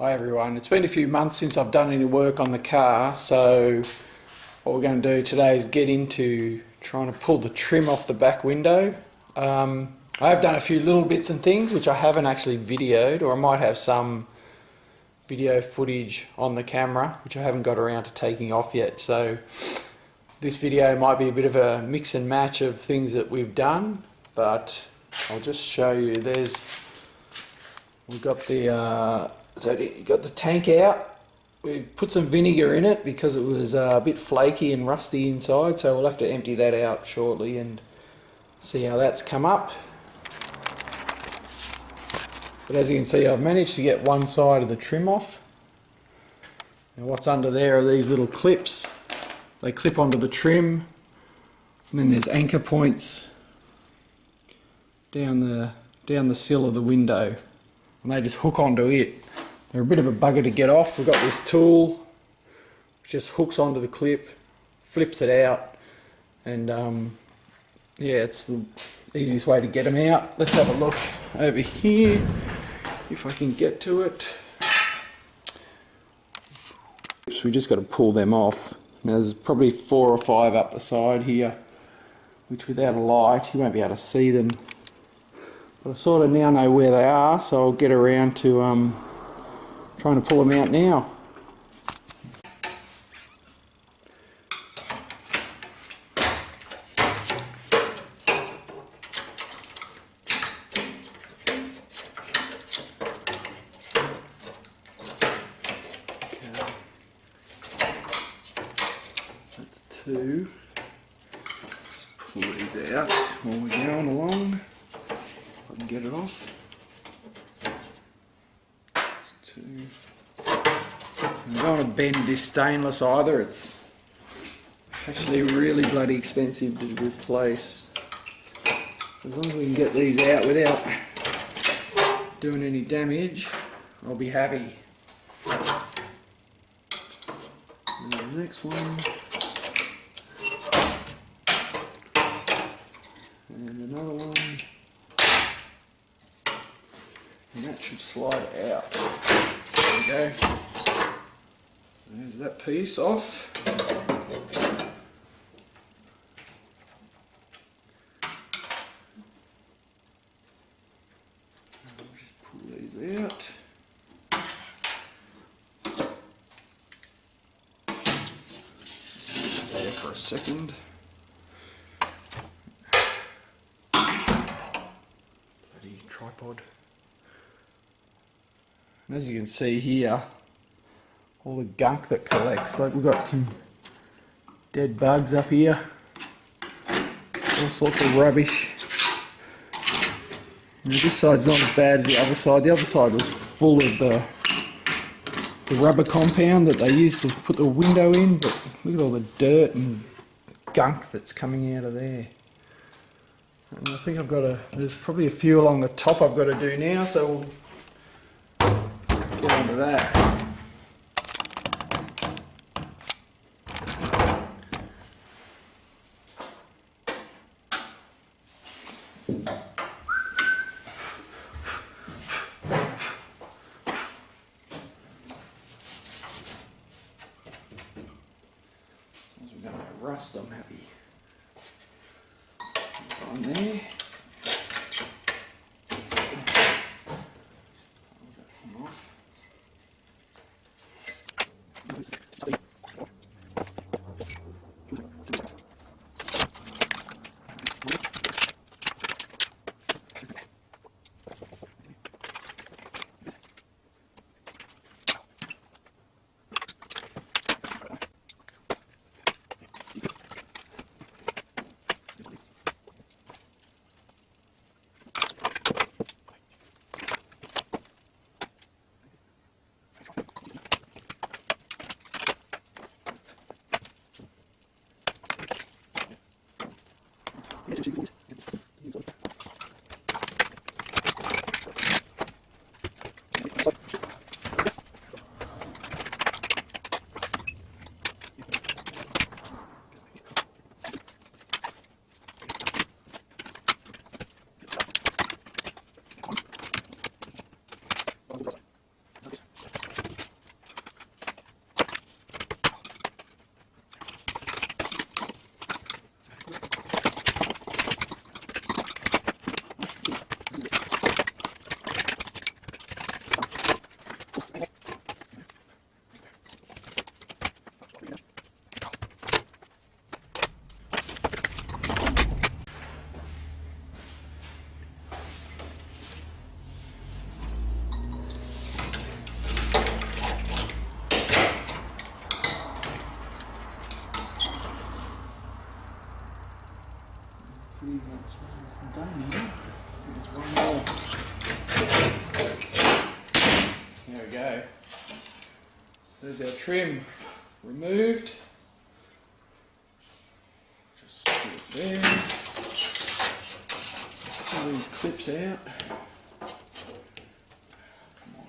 Hi everyone, it's been a few months since I've done any work on the car, so what we're going to do today is get into trying to pull the trim off the back window. I have done a few little bits and things which I haven't actually videoed, or I might have some video footage on the camera which I haven't got around to taking off yet, so this video might be a bit of a mix and match of things that we've done, but I'll just show you. We've got the so you got the tank out. We've put some vinegar in it because it was a bit flaky and rusty inside, so we'll have to empty that out shortly and see how that's come up. But as you can see, I've managed to get one side of the trim off. And what's under there are these little clips. They clip onto the trim, and then there's anchor points down the sill of the window, and they just hook onto it. They're a bit of a bugger to get off. We've got this tool which just hooks onto the clip, flips it out, and yeah, it's the easiest way to get them out. Let's have a look over here if I can get to it. So we just got to pull them off. Now there's probably 4 or 5 up the side here, which without a light you won't be able to see them. But I sort of now know where they are, so I'll get around to trying to pull them out now. That's 2. Just pull these out while we're going along. If I can get it off. 2. I don't want to bend this stainless either. It's actually really bloody expensive to replace. As long as we can get these out without doing any damage, I'll be happy. And the next one. And another one. And that should slide out. There we go. So there's that piece off. I'll just pull these out. Just there for a second. Bloody tripod. And as you can see here, all the gunk that collects, like we've got some dead bugs up here, all sorts of rubbish. And this side's not as bad as the other side. The other side was full of the rubber compound that they used to put the window in, but look at all the dirt and gunk that's coming out of there. And I think there's probably a few along the top I've got to do now, so we'll get onto that. As long as we've got no rust, I'm happy. On there. There we go. There's our trim removed. Just stick it there. Pull these clips out. Come on.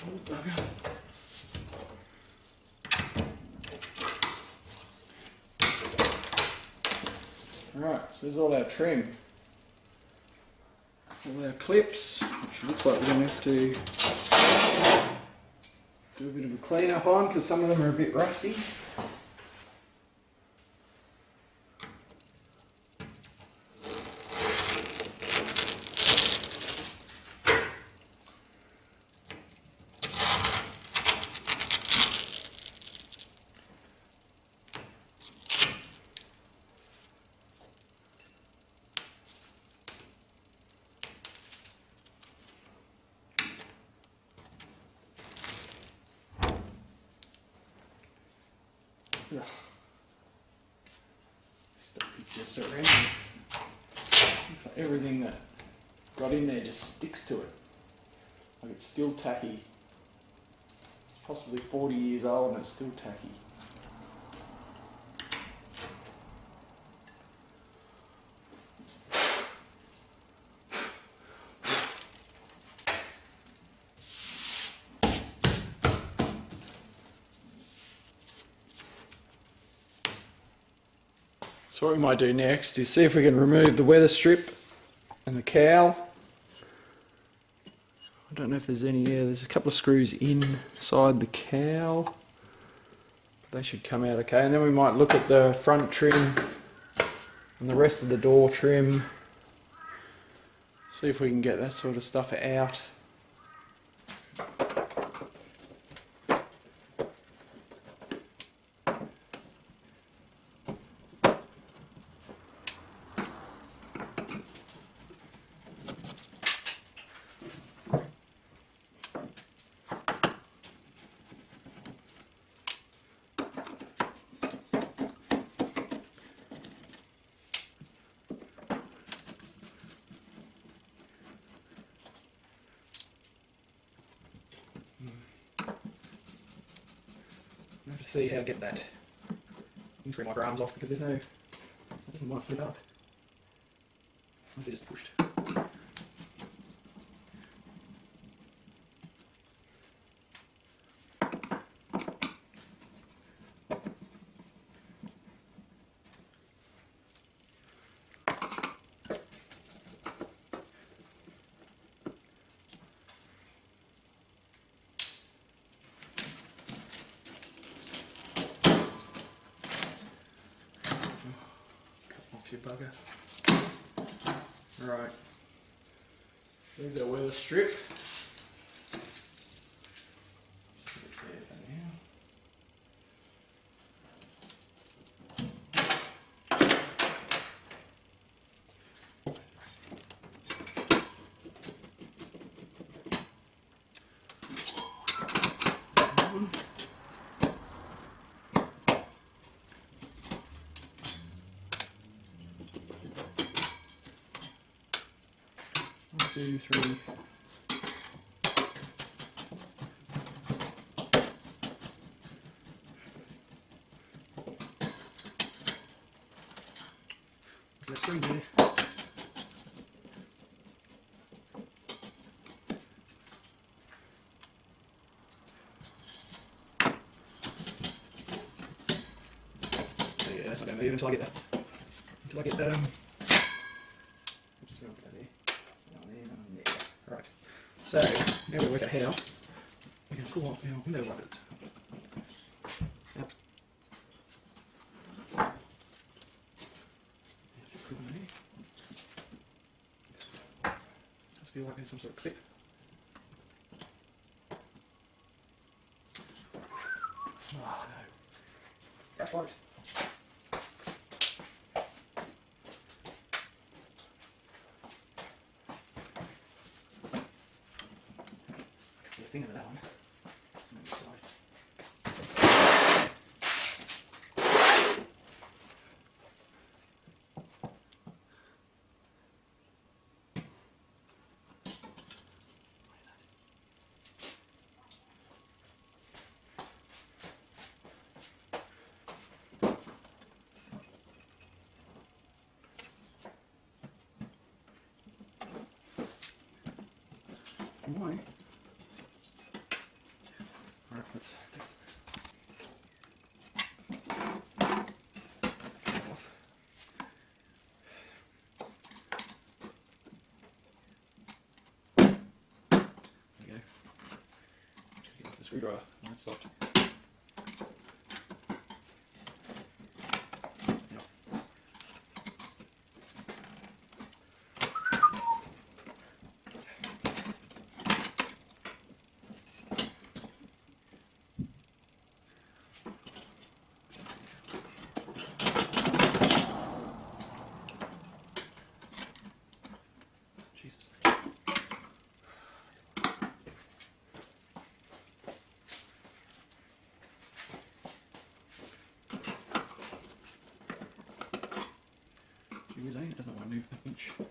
Oh, bugger. Alright, so there's all our trim. All our clips, which looks like we're going to have to do a bit of a clean up on because some of them are a bit rusty. Ugh. Stuff is just around. Looks like everything that got in there just sticks to it. Like it's still tacky. It's possibly 40 years old and it's still tacky. So what we might do next is see if we can remove the weather strip and the cowl. I don't know if there's any, there's a couple of screws inside the cowl. They should come out okay. And then we might look at the front trim and the rest of the door trim. See if we can get that sort of stuff out. I have to see how to get that windscreen wiper arms off because there's no, it doesn't want to flip up. I think just pushed. You bugger. Right, there's our weather strip. Stick it there for now. One, two, three. Let's three there. Yeah, that's not going to move until I get that. Until I get that. Oops, put that there. Right, so now we work out how we can pull off our window wipers. Yep. Does feel like there's some sort of clip. Oh no. Brush light. Thing of that one. Why? Alright, let's take it off. There we go. Get the screwdriver. That's soft. Jesus. Gee, it doesn't want to move an inch. What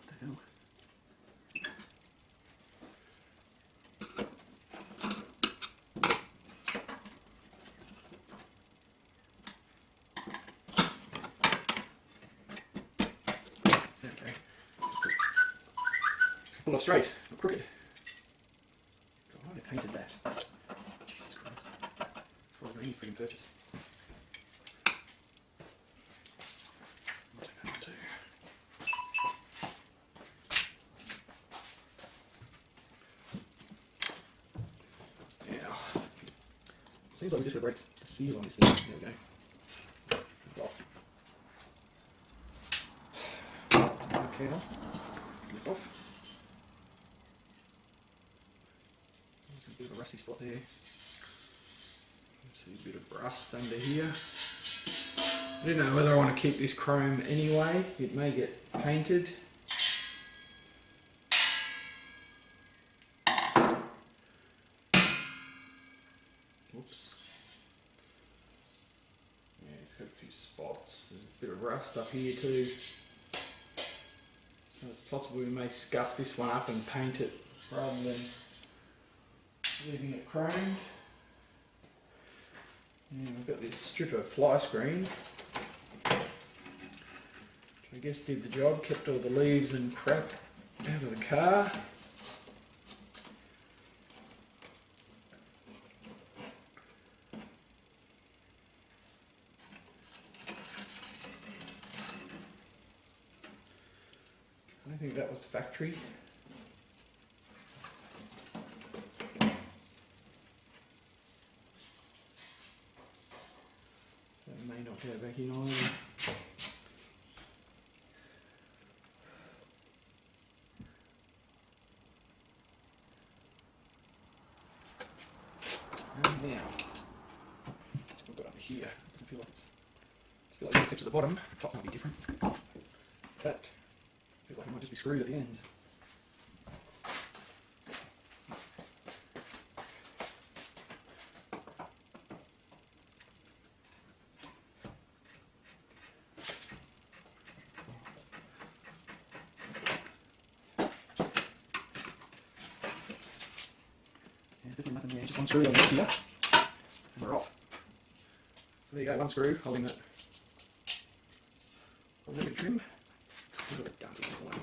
the hell? There we go. Pull off straight, not crooked. God, why they painted that? Jesus Christ. It's for a green freaking purchase. Seems like we're just going to break the seal on this thing. There we go. It's off. Okay, lift off. There's a bit of a rusty spot there. See a bit of rust under here. I don't know whether I want to keep this chrome anyway. It may get painted. Oops. Yeah, it's got a few spots. There's a bit of rust up here too. So it's possible we may scuff this one up and paint it rather than leaving it chromed. And I've got this strip of fly screen, which I guess did the job, kept all the leaves and crap out of the car. I think that was factory. So it may not go back in either. And now, let's put it under here. Doesn't feel like it's still like it's to the bottom. The top might be different. But feels like it might just be screwed at the end. There's definitely nothing there, just one screw on here, and we're off. So there you go, one screw holding that trim. A little bit down to the corner.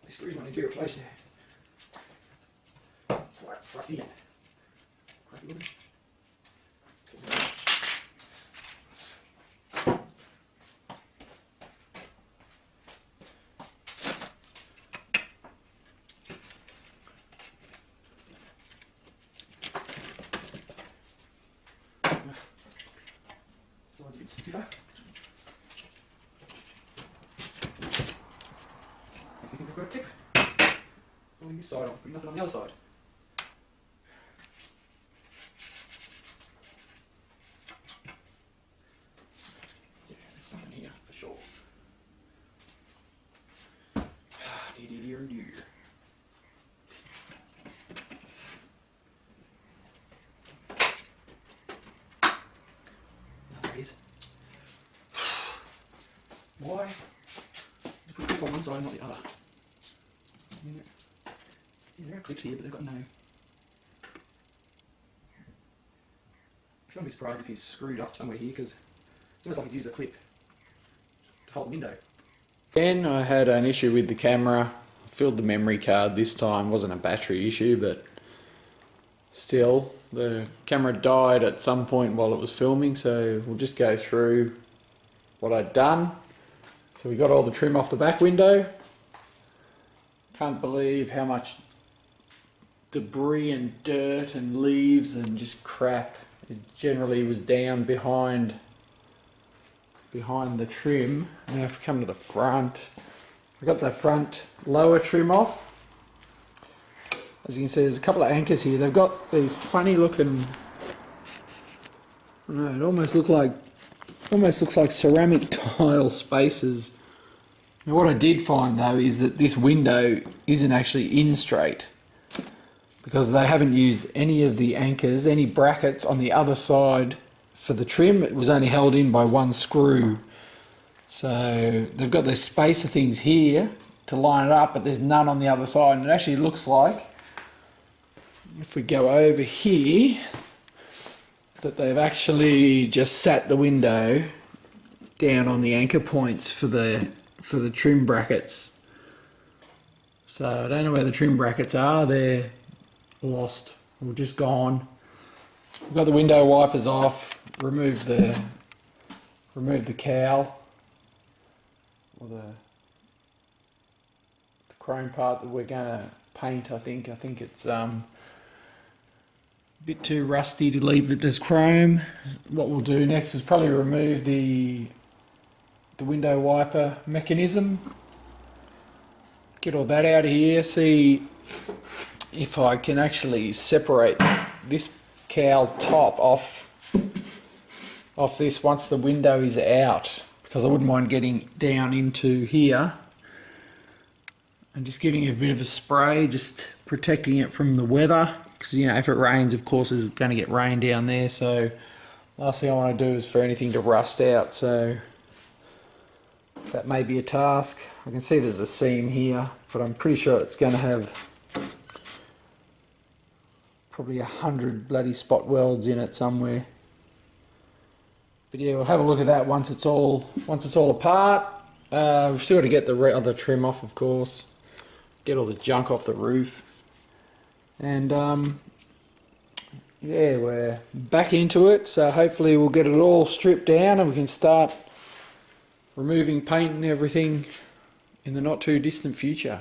These screws might need to be replaced there. Quite rusty. Crappy looking. Side's a bit stiffer. Makes me think we've got a tip. Pulling this side off, but nothing on the other side. Yeah, there's something here for sure. Dear. There it is. Why? You put tip on one side and not the other. There are clips here, but they've got no... I shouldn't be surprised if he's screwed up somewhere here, because it's almost like he's used a clip to hold the window. Then I had an issue with the camera. I filled the memory card this time. It wasn't a battery issue, but still, the camera died at some point while it was filming, so we'll just go through what I'd done. So we got all the trim off the back window. Can't believe how much debris and dirt and leaves and just crap it generally was down behind the trim. Now if we come to the front, I got the front lower trim off. As you can see, there's a couple of anchors here. They've got these funny looking, I don't know, it almost looks like ceramic tile spaces. Now what I did find though is that this window isn't actually in straight, because they haven't used any of the anchors, any brackets on the other side for the trim. It was only held in by one screw. So they've got those spacer things here to line it up, but there's none on the other side. And it actually looks like, if we go over here, that they've actually just sat the window down on the anchor points for the trim brackets. So I don't know where the trim brackets are. They're lost or just gone. We've got the window wipers off. Remove the cowl, or the chrome part that we're going to paint. I think it's a bit too rusty to leave it as chrome. What we'll do next is probably remove the window wiper mechanism, get all that out of here, see if I can actually separate this cowl top off this once the window is out, because I wouldn't mind getting down into here and just giving it a bit of a spray, just protecting it from the weather, because you know, if it rains, of course there's going to get rain down there. So last thing I want to do is for anything to rust out, so that may be a task. I can see there's a seam here, but I'm pretty sure it's going to have probably 100 bloody spot welds in it somewhere. But yeah, we'll have a look at that once it's all apart. We've still got to get the other trim off, of course, get all the junk off the roof, and yeah, we're back into it. So hopefully we'll get it all stripped down and we can start removing paint and everything in the not too distant future.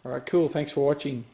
Alright, cool, thanks for watching.